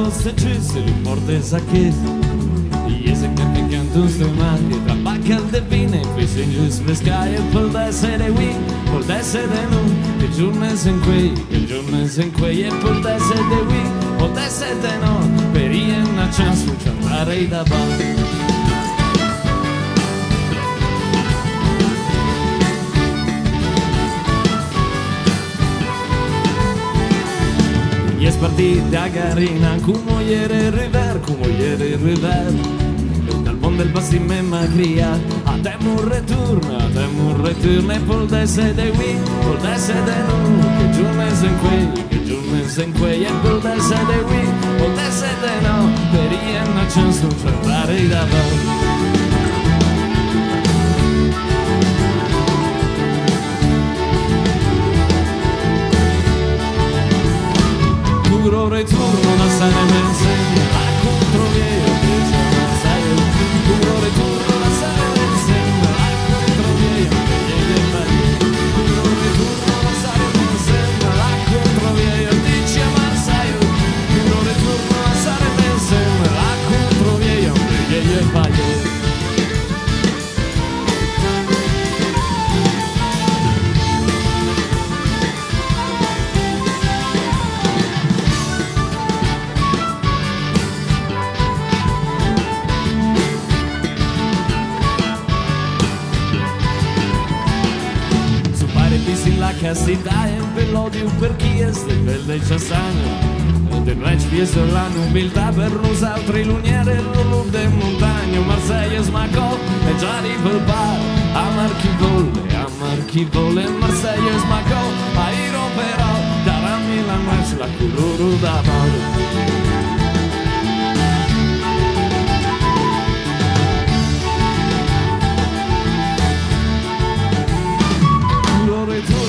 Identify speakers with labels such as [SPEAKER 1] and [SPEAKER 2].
[SPEAKER 1] los hechos, el humor de Zaquet. Y ese que canto de madre, trabaja el de vine, pues ellos pescaia por d'essere qui, por d'essere nu, che giorni sen qui, che giorni sen qui, e por d'essere qui, por d'essere no, per io una chance, c'andare da bar. Y es partida garina, como ieri river, dal mondo del passi me magria, a temo un return, e por d'essere de qui, por d'essere de nu, che giorni sen qui, che giorni sen qui, e por d'essere de qui, por d'essere de no, per io una chance, non c'è andare da bar. Puro ritorno da stare insieme a controvia, puro ritorno da stare insieme a controvia, puro ritorno da stare insieme a controvia, dici ma sai, puro ritorno da stare insieme a controvia, e sbaglio. La castità è un velodio per chi è del del ciastagno, del recipe la nobiltà per nosaltres l'uniere e l'olor de montagna, Marseille smacò e già ripolpar a Marchi volle, Marseille smacò a Iro però darammi la marcia la coloro da Paolo. Puro ritorno